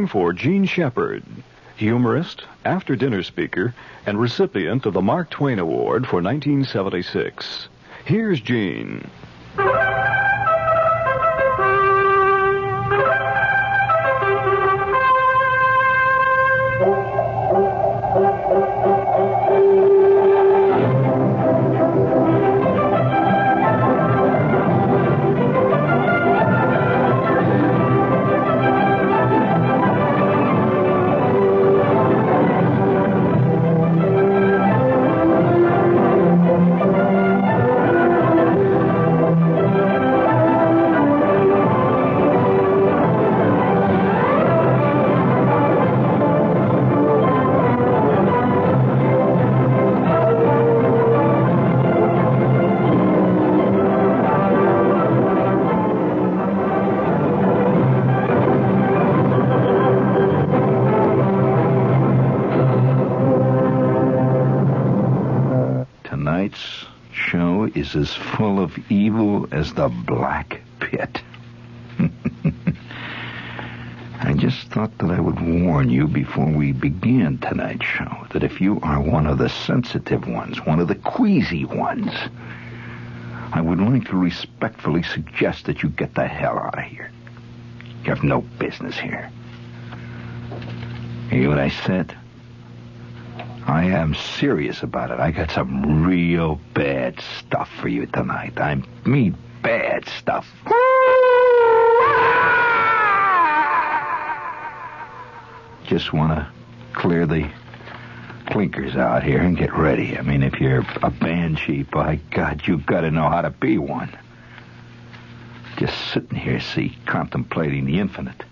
For Gene Shepard, humorist, after-dinner speaker, and recipient of the Mark Twain Award for 1976. Here's Gene. Tonight's show is as full of evil as the Black Pit. I just thought that I would warn you before we begin tonight's show that if you are one of the sensitive ones, one of the queasy ones, I would like to respectfully suggest that you get the hell out of here. You have no business here. Hear what I said? I am serious about it. I got some real bad stuff for you tonight. I mean bad stuff. Just want to clear the clinkers out here and get ready. I mean, if you're a banshee, by God, you've got to know how to be one. Just sitting here, see, contemplating the infinite.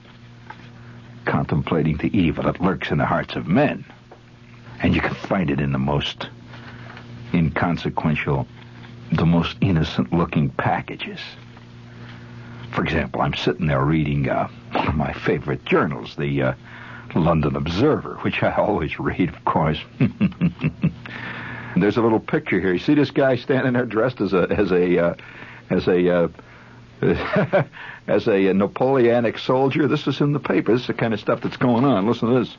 Contemplating the evil that lurks in the hearts of men. And you can find it in the most inconsequential, the most innocent-looking packages. For example, I'm sitting there reading one of my favorite journals, the London Observer, which I always read, of course. And there's a little picture here. You see this guy standing there dressed as a Napoleonic soldier? This is in the paper. This is the kind of stuff that's going on. Listen to this.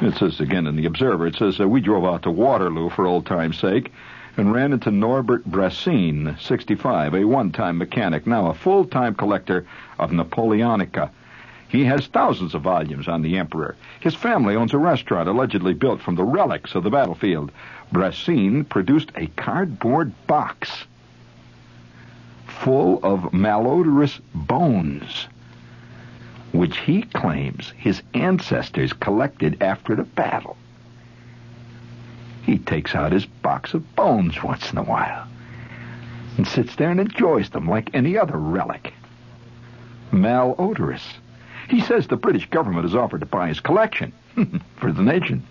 It says, again, in the Observer, it says, we drove out to Waterloo for old time's sake and ran into Norbert Brassin, 65, a one-time mechanic, now a full-time collector of Napoleonica. He has thousands of volumes on the Emperor. His family owns a restaurant allegedly built from the relics of the battlefield. Brassin produced a cardboard box full of malodorous bones, which he claims his ancestors collected after the battle. He takes out his box of bones once in a while and sits there and enjoys them like any other relic. Malodorous. He says the British government has offered to buy his collection for the nation.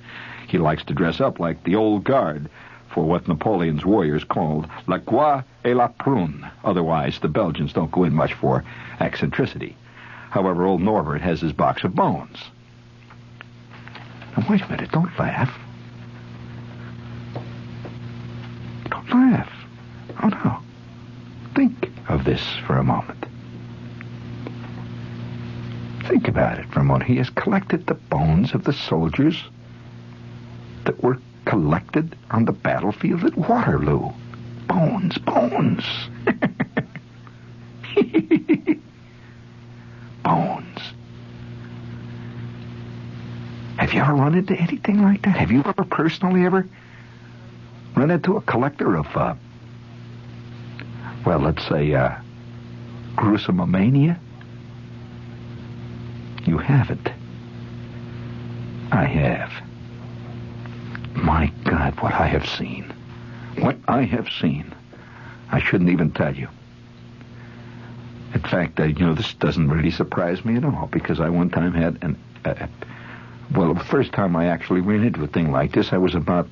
He likes to dress up like the old guard for what Napoleon's warriors called la croix et la prune. Otherwise, the Belgians don't go in much for eccentricity. However, old Norbert has his box of bones. Now, wait a minute. Don't laugh. Don't laugh. Oh, no. Think of this for a moment. Think about it for a moment. He has collected the bones of the soldiers that were collected on the battlefield at Waterloo. Bones. Bones. Have you ever run into anything like that? Have you ever personally ever run into a collector of, let's say, gruesomomania? You haven't. I have. My God, what I have seen. What I have seen. I shouldn't even tell you. In fact, this doesn't really surprise me at all, because I one time had the first time I actually ran into a thing like this, I was about,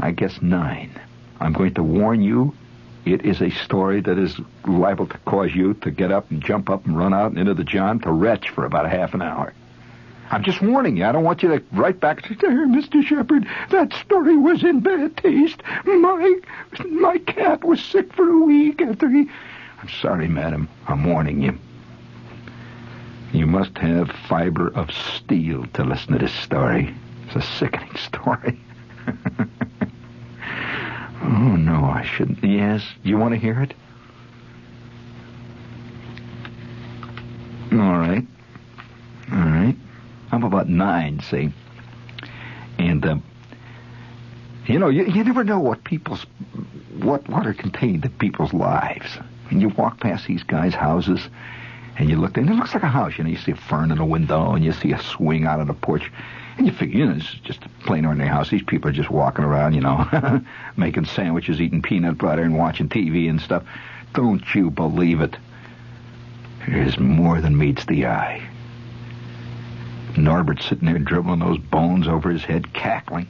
9. I'm going to warn you, it is a story that is liable to cause you to get up and jump up and run out and into the john to retch for about a half an hour. I'm just warning you. I don't want you to write back to there, Mr. Shepard. That story was in bad taste. My cat was sick for a week after he... I'm sorry, madam. I'm warning you. You must have fiber of steel to listen to this story. It's a sickening story. Oh, no, I shouldn't. Yes, you want to hear it? All right. I'm about 9, see? And, you never know what are contained in people's lives. And you walk past these guys' houses, and you look, and it looks like a house. You see a fern in a window, and you see a swing out on the porch. And you figure, it's just a plain ordinary house. These people are just walking around, making sandwiches, eating peanut butter, and watching TV and stuff. Don't you believe it? There's more than meets the eye. Norbert's sitting there dribbling those bones over his head, cackling.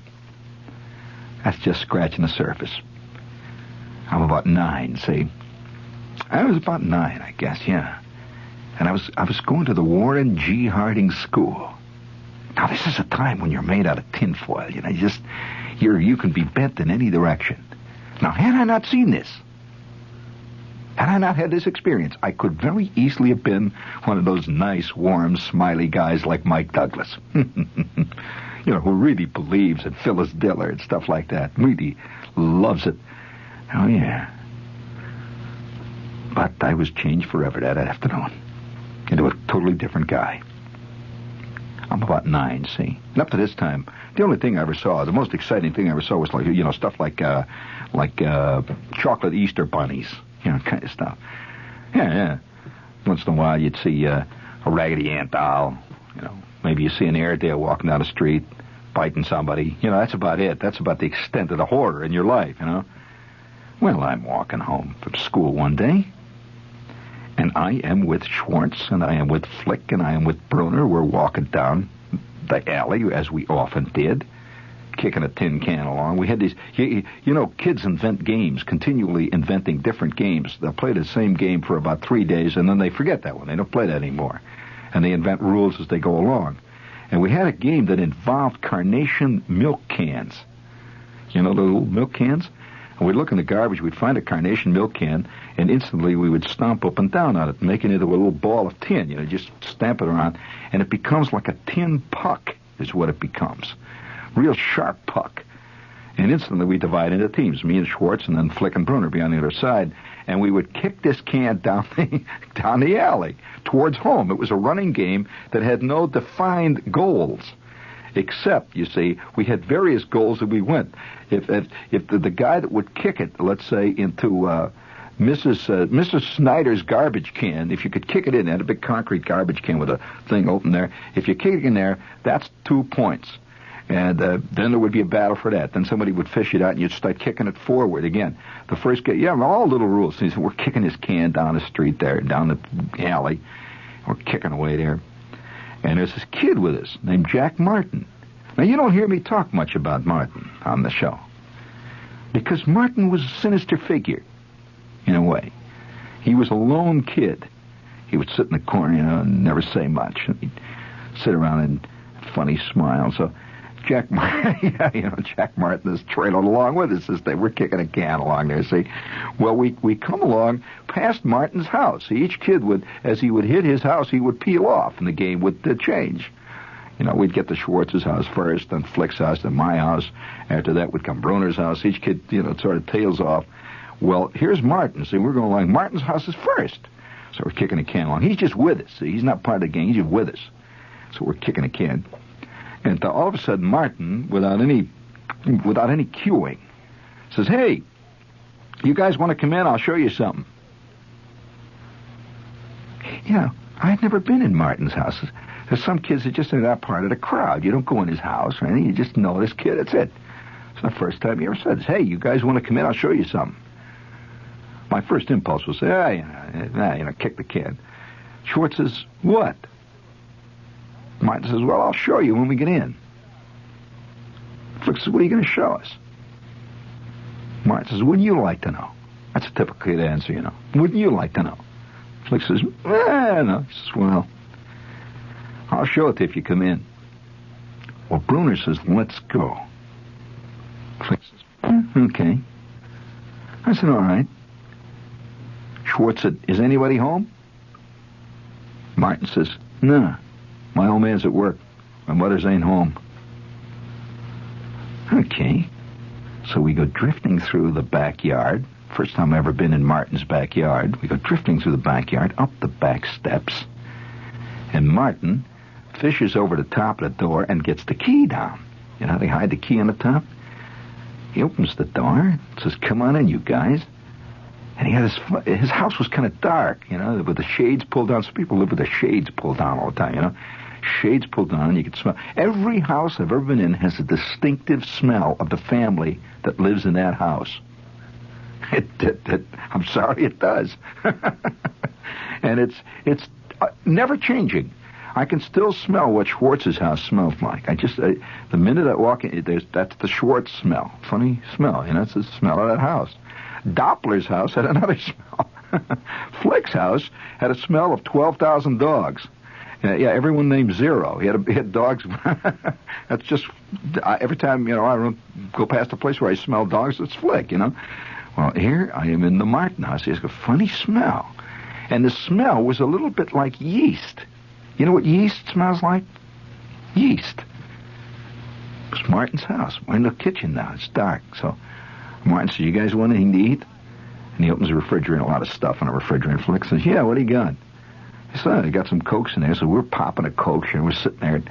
That's just scratching the surface. I'm about 9, see? I was about 9, I guess, yeah. And I was going to the Warren G. Harding School. Now, this is a time when you're made out of tinfoil, you can be bent in any direction. Now, had I not seen this, had I not had this experience, I could very easily have been one of those nice, warm, smiley guys like Mike Douglas. Who really believes in Phyllis Diller and stuff like that. Really loves it. Oh, yeah. But I was changed forever that afternoon into a totally different guy. I'm about 9, see? And up to this time, the only thing I ever saw, the most exciting thing I ever saw was stuff like chocolate Easter bunnies, kind of stuff. Yeah. Once in a while you'd see a Raggedy Ann doll, Maybe you see an Airedale walking down the street, biting somebody. That's about it. That's about the extent of the horror in your life, Well, I'm walking home from school one day, and I am with Schwartz, and I am with Flick, and I am with Bruner. We're walking down the alley, as we often did, kicking a tin can along. We had these, kids invent games, continually inventing different games. They'll play the same game for about 3 days, and then they forget that one. They don't play that anymore. And they invent rules as they go along. And we had a game that involved carnation milk cans. The little milk cans? And we'd look in the garbage, we'd find a carnation milk can, and instantly we would stomp up and down on it, making it into a little ball of tin, just stamp it around, and it becomes like a tin puck is what it becomes. Real sharp puck. And instantly we divide into teams, me and Schwartz, and then Flick and Bruner be on the other side, and we would kick this can down the alley towards home. It was a running game that had no defined goals. Except, you see, we had various goals that we went. If the guy that would kick it, let's say, into Mrs. Snyder's garbage can, if you could kick it in, it had a big concrete garbage can with a thing open there. If you kick it in there, that's 2 points. And then there would be a battle for that. Then somebody would fish it out, and you'd start kicking it forward again. The first guy, all little rules. So we're kicking this can down the street there, down the alley. We're kicking away there. And there's this kid with us named Jack Martin. Now, you don't hear me talk much about Martin on the show, because Martin was a sinister figure, in a way. He was a lone kid. He would sit in the corner, and never say much. He'd sit around and funny smile. So Jack Martin, Jack Martin is trailing along with us as we're kicking a can along there, see. Well, we come along past Martin's house. Each kid would, as he would hit his house, he would peel off, and the game would change. We'd get to Schwartz's house first, then Flick's house, then my house. After that would come Bruner's house. Each kid, sort of tails off. Well, here's Martin. See, we're going along. Martin's house is first. So we're kicking a can along. He's just with us. See, he's not part of the game. He's just with us. So we're kicking a can. And all of a sudden, Martin, without any cueing, says, "Hey, you guys want to come in? I'll show you something." I had never been in Martin's house. There's some kids that just are not part of the crowd. You don't go in his house or anything. You just know this kid. That's it. It's the first time he ever said this. "Hey, you guys want to come in? I'll show you something." My first impulse was say, kick the can. Schwartz says, "What?" Martin says, "Well, I'll show you when we get in." Flick says, "What are you going to show us?" Martin says, "Wouldn't you like to know?" That's a typical kid answer, Wouldn't you like to know? Flick says, no. He says, "Well, I'll show it to you if you come in." Well, Bruner says, "Let's go." Flick says, "Okay." I said, "All right." Schwartz said, "Is anybody home?" Martin says, No, my old man's at work. My mother's ain't home. Okay. So we go drifting through the backyard. First time I've ever been in Martin's backyard. We go drifting through the backyard, up the back steps. And Martin fishes over the top of the door and gets the key down. You know how they hide the key on the top? He opens the door, says, "Come on in, you guys." And he had his house was kind of dark, you know, with the shades pulled down. Some people live with the shades pulled down all the time, you know. Shades pulled down, you could smell. Every house I've ever been in has a distinctive smell of the family that lives in that house. I'm sorry, it does. And it's never changing. I can still smell what Schwartz's house smells like. The minute I walk in, that's the Schwartz smell. Funny smell, you know, it's the smell of that house. Doppler's house had another smell. Flick's house had a smell of 12,000 dogs. Yeah, everyone named Zero. He had dogs. That's just, every time, you know, I go past a place where I smell dogs, it's Flick, you know. Well, here I am in the Martin house. He has a funny smell. And the smell was a little bit like yeast. You know what yeast smells like? Yeast. It's Martin's house. We're in the kitchen now. It's dark. So Martin says, "You guys want anything to eat?" And he opens the refrigerator, a lot of stuff in the refrigerator. Flick says, "Yeah, what do you got?" He said, "I got some Cokes in there." So we're popping a Coke here. We're sitting there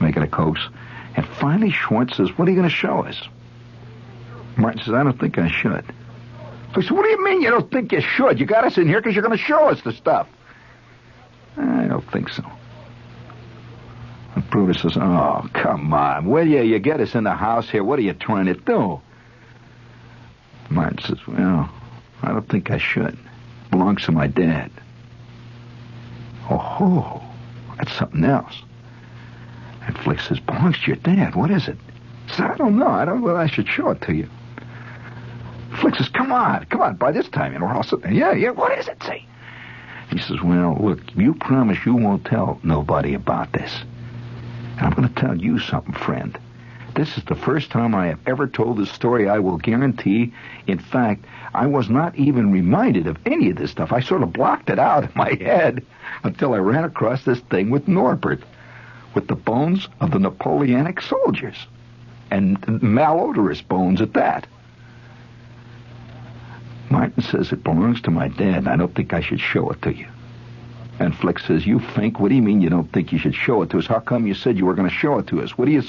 making a Cokes. And finally Schwartz says, "What are you going to show us?" Martin says, "I don't think I should." I said, "What do you mean you don't think you should? You got us in here because you're going to show us the stuff." "I don't think so." And Brutus says, "Oh, come on. Will you? You get us in the house here. What are you trying to do?" Martin says, "Well, I don't think I should. Belongs to my dad." "Oh, that's something else." And Flick says, "Belongs to your dad. What is it?" I said, "I don't know. I don't know whether I should show it to you." Flick says, come on. By this time, you know, we're all sitting there. Yeah, what is it, say? He says, "Well, look, you promise you won't tell nobody about this. And I'm going to tell you something, friend. This is the first time I have ever told this story, I will guarantee. In fact, I was not even reminded of any of this stuff. I sort of blocked it out in my head until I ran across this thing with Norbert, with the bones of the Napoleonic soldiers, and malodorous bones at that." Martin says, "It belongs to my dad, and I don't think I should show it to you." And Flick says, "You think? What do you mean you don't think you should show it to us? How come you said you were going to show it to us? What do you,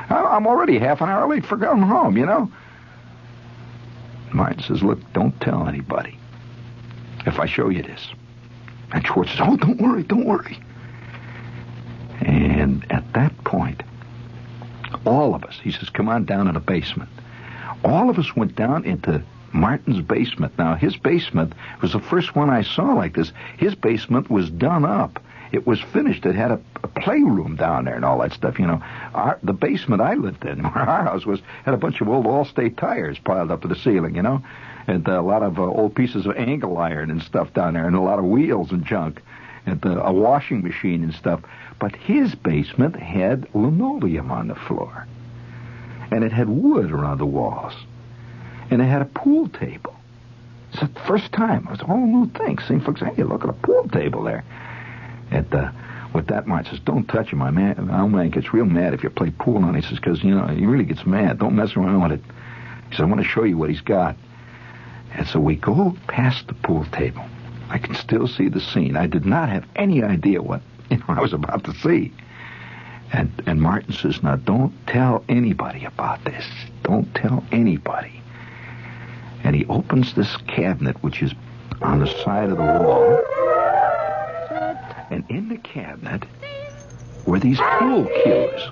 I'm already half an hour late for going home, you know?" Martin says, "Look, don't tell anybody if I show you this." And Schwartz says, "Oh, don't worry. And at that point, all of us, he says, "Come on down to the basement." All of us went down into Martin's basement. Now, his basement was the first one I saw like this. His basement was done up. It was finished. It had a playroom down there and all that stuff, you know. The basement I lived in, where our house was, had a bunch of old Allstate tires piled up to the ceiling, you know, and a lot of old pieces of angle iron and stuff down there, and a lot of wheels and junk, and a washing machine and stuff. But his basement had linoleum on the floor, and it had wood around the walls, and it had a pool table. It's the first time. It was a whole new thing. Seeing folks, "Hey, look at a pool table there." And with that, Martin says, "Don't touch him, my man. My old man gets real mad if you play pool on it." He says, "Because, you know, he really gets mad. Don't mess around with it." He says, "I want to show you what he's got." And so we go past the pool table. I can still see the scene. I did not have any idea what I was about to see. And Martin says, "Now, don't tell anybody about this. Don't tell anybody." And he opens this cabinet, which is on the side of the wall. And in the cabinet were these pool cues.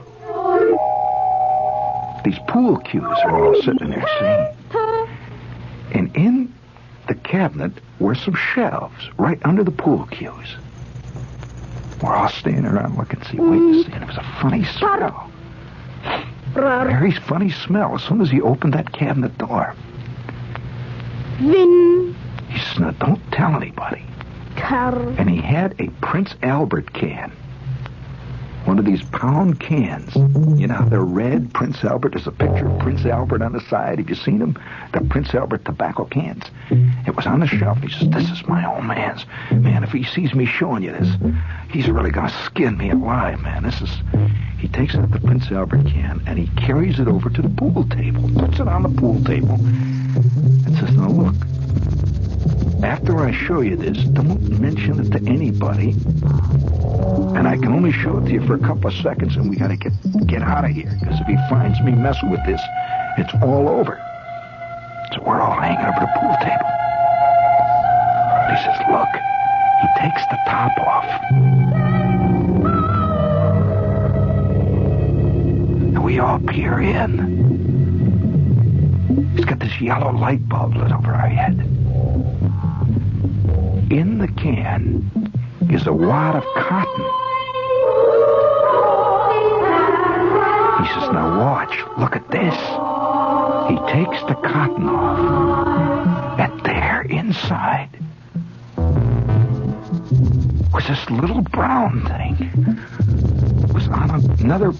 These pool cues are all sitting there, see? And in the cabinet were some shelves right under the pool cues. We're all standing around looking, waiting to see. And it was a funny smell. Very funny smell as soon as he opened that cabinet door. Vin. He says, "Now, don't tell anybody." Car. And he had a Prince Albert can. one of these pound cans. You know how they're red? Prince Albert. There's a picture of Prince Albert on the side. Have you seen them? The Prince Albert tobacco cans. It was on the shelf. He says, this is my old man's. Man, if he sees me showing you this, he's really going to skin me alive, man. He takes out the Prince Albert can, and he carries it over to the pool table. Puts it on the pool table. And says, now look, after I show you this, don't mention it to anybody. And I can only show it to you for a couple of seconds, and we got to get out of here. Because if he finds me messing with this, it's all over. So we're all hanging over the pool table. And he says, look, he takes the top off. And we all peer in. He's got this yellow light bulb lit over our head. In the can is a wad of cotton. He says, now watch, look at this. He takes the cotton off, and there inside was this little brown thing. It was on another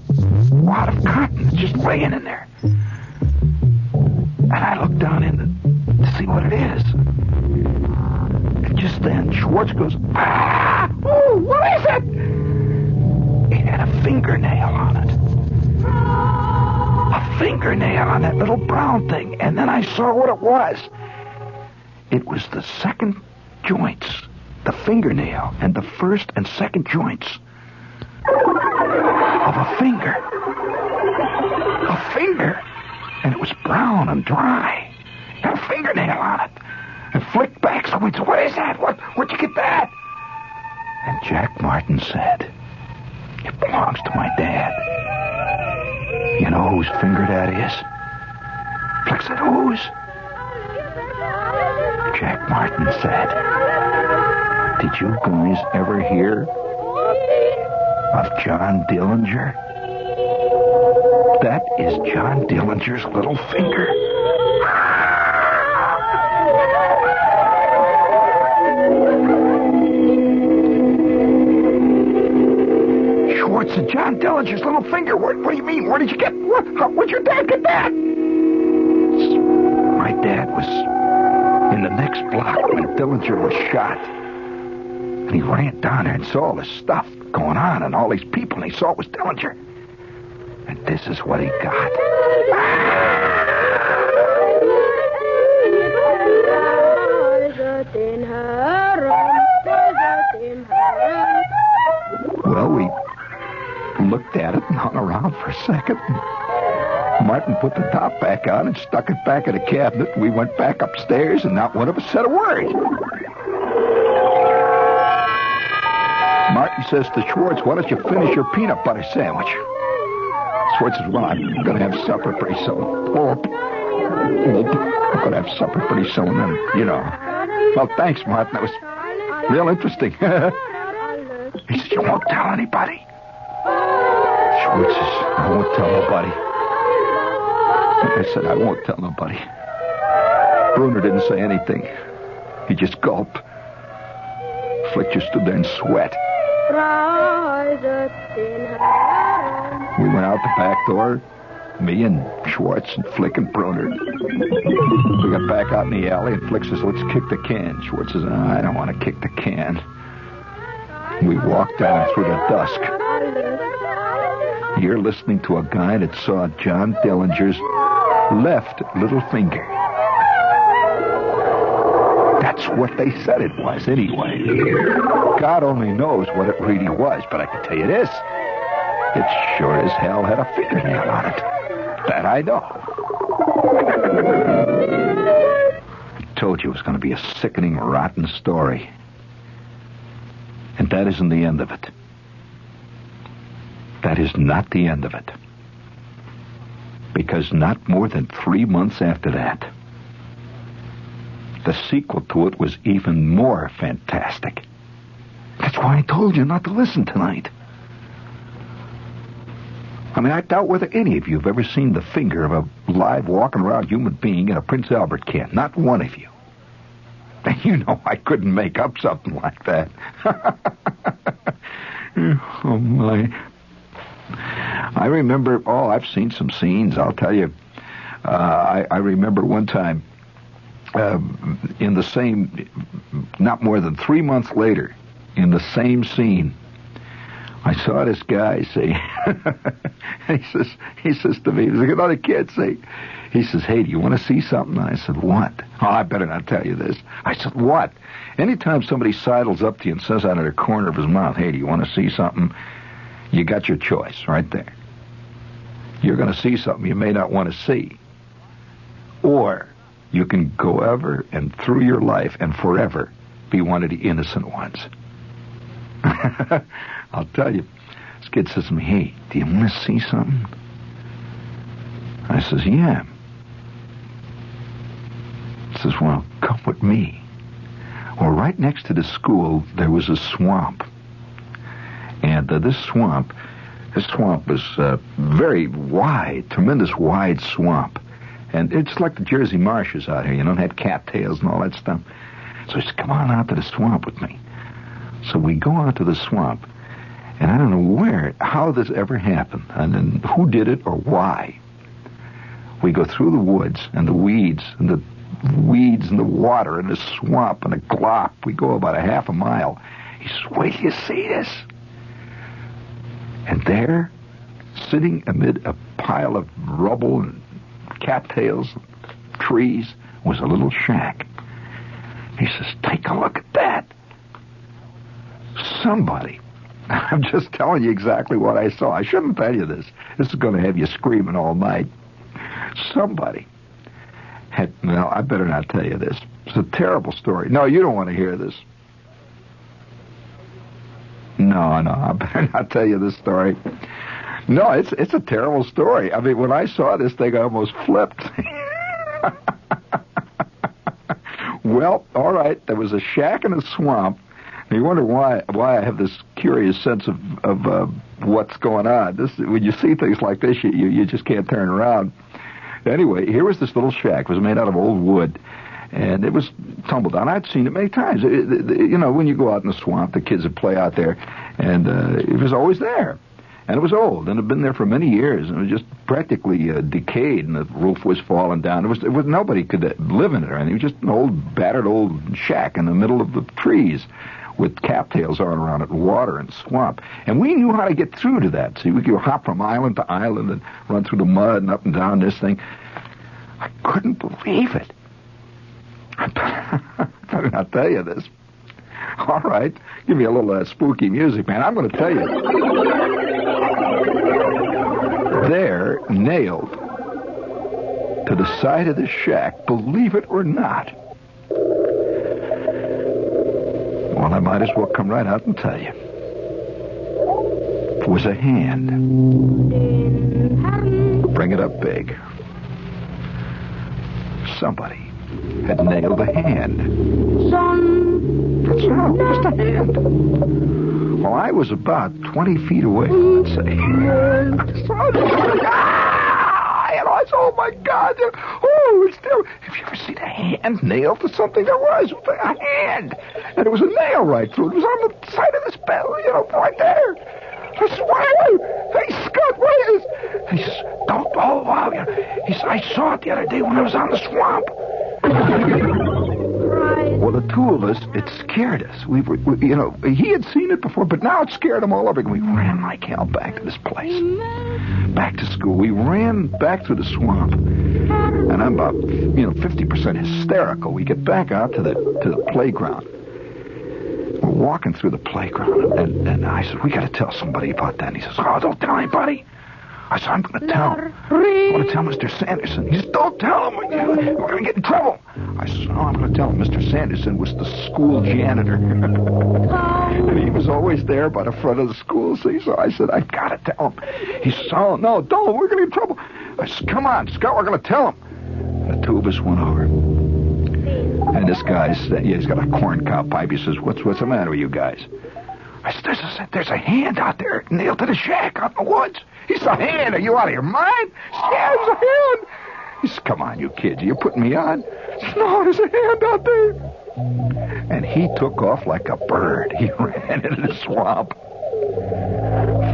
wad of cotton, just laying in there. And I looked down in to see what it is. And just then, Schwartz goes, ah! Oh, what is it? It had a fingernail on it. A fingernail on that little brown thing. And then I saw what it was. It was the second joints, the fingernail, and the first and second joints of a finger. A finger. And it was brown and dry. Had a fingernail on it. And flicked back. So we said, what is that? Where'd you get that? And Jack Martin said, it belongs to my dad. You know whose finger that is? Flick said, whose? Jack Martin said, did you guys ever hear of John Dillinger? That is John Dillinger's little finger. Schwartz and John Dillinger's little finger. What do you mean? Where did you get? Where'd your dad get that? My dad was in the next block when Dillinger was shot. And he ran down there and saw all this stuff going on and all these people, and he saw it was Dillinger. And this is what he got. Well, we looked at it and hung around for a second. Martin put the top back on and stuck it back in the cabinet. We went back upstairs, and not one of us said a word. Martin says to Schwartz, why don't you finish your peanut butter sandwich? Schwartz says, well, I'm going to have supper pretty soon. I'm going to have supper pretty soon, and, you know. Well, thanks, Martin. That was real interesting. He says, you won't tell anybody? Schwartz says, I won't tell nobody. I said, I won't tell nobody. Bruner didn't say anything. He just gulped. Flick just stood there and sweat. We went out the back door, me and Schwartz and Flick and Bruner. We got back out in the alley, and Flick says, let's kick the can. Schwartz says, I don't want to kick the can. We walked down through the dusk. You're listening to a guy that saw John Dillinger's left little finger. That's what they said it was, anyway. God only knows what it really was, but I can tell you this. It sure as hell had a fingernail on it. That I know. I told you it was going to be a sickening, rotten story. And that isn't the end of it. That is not the end of it. Because not more than 3 months after that, the sequel to it was even more fantastic. That's why I told you not to listen tonight. I mean, I doubt whether any of you have ever seen the finger of a live, walking around human being in a Prince Albert can. Not one of you. And you know I couldn't make up something like that. Oh, my. I remember, I've seen some scenes, I'll tell you. I remember one time, in the same, not more than 3 months later, in the same scene, I saw this guy say, he says to me, there's another kid say, he says, hey, do you want to see something? I said, what? Oh, I better not tell you this. I said, what? Anytime somebody sidles up to you and says out of the corner of his mouth, hey, do you want to see something? You got your choice right there. You're going to see something you may not want to see. Or you can go ever and through your life and forever be one of the innocent ones. I'll tell you, this kid says to me, hey, do you want to see something? I says, yeah. He says, well, come with me. Well, right next to the school, there was a swamp. And this swamp was very wide, tremendous wide swamp. And it's like the Jersey marshes out here, it had cattails and all that stuff. So he said, come on out to the swamp with me. So we go out to the swamp, and I don't know how this ever happened, and then who did it or why. We go through the woods and the weeds and the water and the swamp and the glop. We go about a half a mile. He says, wait till you see this. And there, sitting amid a pile of rubble and cattails, trees, was a little shack. He says, take a look at that. Somebody, I'm just telling you exactly what I saw. I shouldn't tell you this. This is going to have you screaming all night. Somebody had, I better not tell you this. It's a terrible story. No, you don't want to hear this. No, I better not tell you this story. No, it's a terrible story. I mean, when I saw this thing, I almost flipped. Well, all right, there was a shack in a swamp. And you wonder why I have this curious sense of what's going on. When you see things like this, you just can't turn around. Anyway, here was this little shack. It was made out of old wood, and it was tumbled down. I'd seen it many times. When you go out in the swamp, the kids would play out there, and it was always there. And it was old, and it had been there for many years, and it was just practically decayed, and the roof was falling down. It was nobody could live in it or anything. It was just an old, battered old shack in the middle of the trees with cattails all around it, and water and swamp. And we knew how to get through to that. See, we could hop from island to island and run through the mud and up and down this thing. I couldn't believe it. I better not tell you this. All right, give me a little spooky music, man. I'm going to tell you. There, nailed to the side of the shack, believe it or not. Well, I might as well come right out and tell you. It was a hand. Bring it up big. Somebody had nailed a hand. That's all, just a hand. Well, I was about 20 feet away, let's say. Oh, my God. Oh, it's there. Have you ever seen a hand nailed to something? There was a hand. And it was a nail right through. It was on the side of this bell, right there. I said, hey, Scott, what is this? He says, wow. He said, I saw it the other day when I was on the swamp. Well, the two of us, it scared us. We were, he had seen it before, but now it scared him all over again. We ran like hell back to this place, back to school. We ran back through the swamp, and I'm about, 50% hysterical. We get back out to the playground. We're walking through the playground, and I said, we got to tell somebody about that. And he says, don't tell anybody. I said, I'm going to tell him. I want to tell Mr. Sanderson. He said, don't tell him. We're going to get in trouble. I said, no, I'm going to tell him. Mr. Sanderson was the school janitor. And he was always there by the front of the school. So I said, I've got to tell him. He said, oh, no, don't. We're going to get in trouble. I said, come on, Scott, we're going to tell him. The two of us went over. And this guy said, he's got a corn cob pipe. He says, what's the matter with you guys? I said, there's a hand out there nailed to the shack out in the woods. He said, a hand? Are you out of your mind? Yeah, there's a hand. He said, come on, you kids. Are you putting me on? I said, no, there's a hand out there. And he took off like a bird. He ran into the swamp.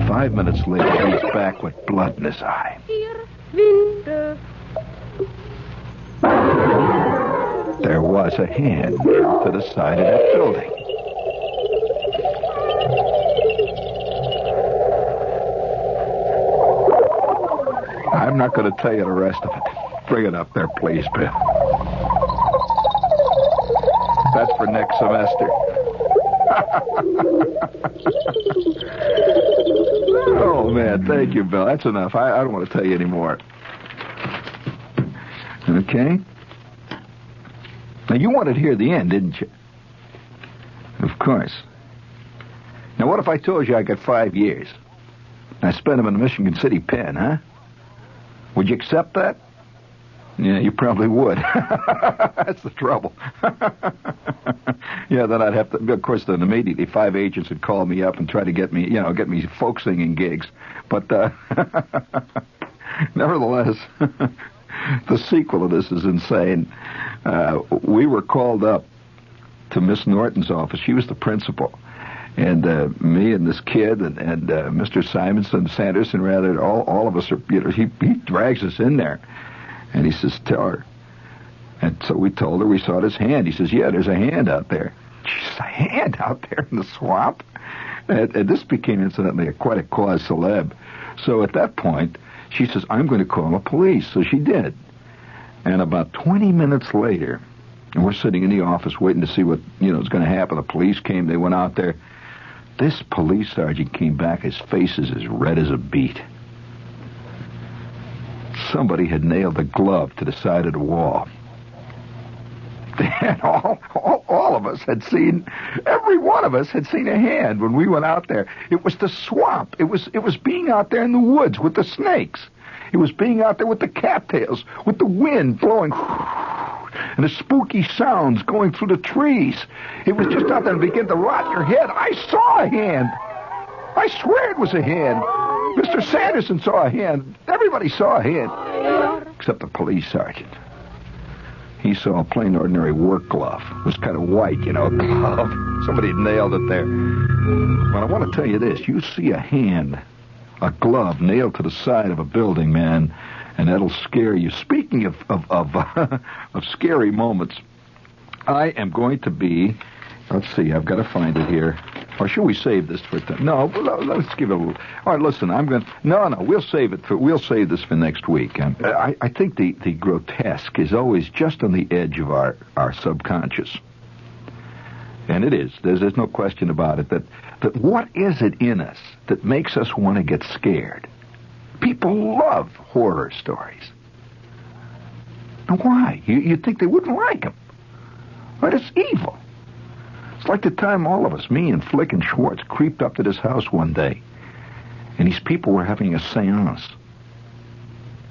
5 5 minutes later, he's back with blood in his eye. There was a hand nailed to the side of that building. I'm not going to tell you the rest of it. Bring it up there, please, Bill. That's for next semester. Oh, man, thank you, Bill. That's enough. I don't want to tell you anymore. Okay? Now, you wanted to hear the end, didn't you? Of course. Now, what if I told you I got 5 years? I spent them in the Michigan City pen, huh? Would you accept that? Yeah, you probably would. That's the trouble. Yeah, then I'd have to, of course, then immediately 5 agents would call me up and try to get me folk singing gigs. But, nevertheless, the sequel to this is insane. We were called up to Miss Norton's office. She was the principal. And me and this kid and Mr. Simonson, Sanderson, rather, all of us are, he drags us in there. And he says, tell her. And so we told her we saw his hand. He says, yeah, there's a hand out there. She's a hand out there in the swamp? And this became, incidentally, quite a cause célèbre. So at that point, she says, I'm going to call the police. So she did. And about 20 minutes later, and we're sitting in the office waiting to see what, is going to happen. The police came. They went out there. This police sergeant came back. His face is as red as a beet. Somebody had nailed a glove to the side of the wall. And all of us had seen, every one of us had seen a hand when we went out there. It was the swamp. It was being out there in the woods with the snakes. It was being out there with the cattails, with the wind blowing, and the spooky sounds going through the trees. It was just out there and began to rot your head. I saw a hand. I swear it was a hand. Mr. Sanderson saw a hand. Everybody saw a hand. Except the police sergeant. He saw a plain, ordinary work glove. It was kind of white, a glove. Somebody had nailed it there. But I want to tell you this. You see a hand, a glove nailed to the side of a building, man, and that'll scare you. Speaking of scary moments, I am going to be... Let's see, I've got to find it here. Or should we save this for... No, let's give it a little... All right, listen, I'm going to... No, we'll save this for next week. I think the grotesque is always just on the edge of our subconscious. And it is. There's no question about it. That what is it in us that makes us want to get scared? People love horror stories. And why? You'd think they wouldn't like them. But it's evil. It's like the time all of us, me and Flick and Schwartz, creeped up to this house one day. And these people were having a seance.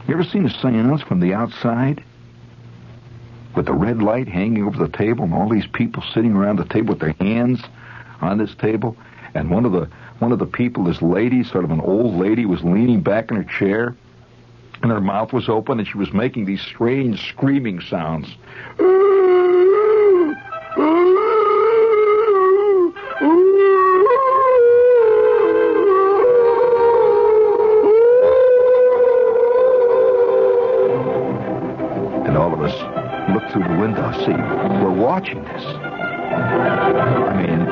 You ever seen a seance from the outside? With the red light hanging over the table and all these people sitting around the table with their hands on this table. And one of the people, this lady, sort of an old lady, was leaning back in her chair. And her mouth was open and she was making these strange screaming sounds. Through the window, see, we're watching this. I mean,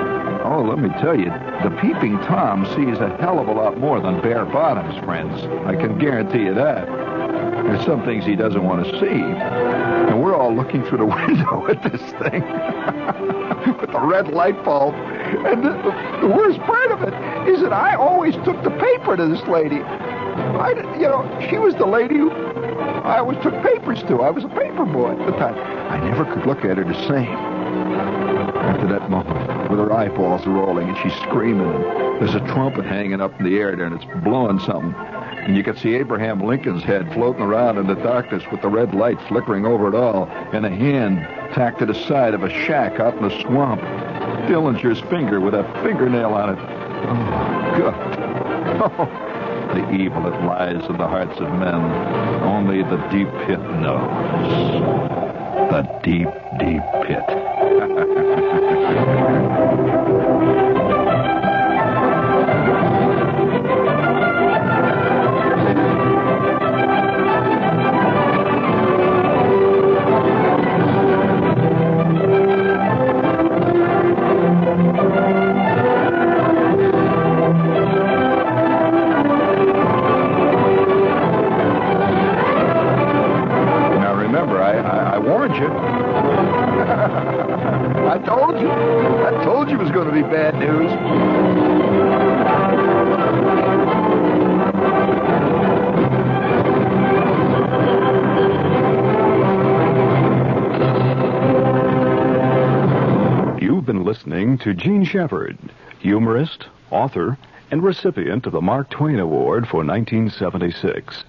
let me tell you, the peeping Tom sees a hell of a lot more than bare bottoms, friends. I can guarantee you that. There's some things he doesn't want to see. And we're all looking through the window at this thing with the red light bulb. And the worst part of it is that I always took the paper to this lady. She was the lady who I always took papers to. I was a paper boy at the time. I never could look at her the same. After that moment, with her eyeballs rolling and she's screaming, and there's a trumpet hanging up in the air there and it's blowing something. And you could see Abraham Lincoln's head floating around in the darkness with the red light flickering over it all, and a hand tacked to the side of a shack out in the swamp. Dillinger's finger with a fingernail on it. Oh, God. Oh. The evil that lies in the hearts of men, only the deep pit knows. The deep, deep pit. told you. I told you it was going to be bad news. You've been listening to Gene Shepherd, humorist, author, and recipient of the Mark Twain Award for 1976.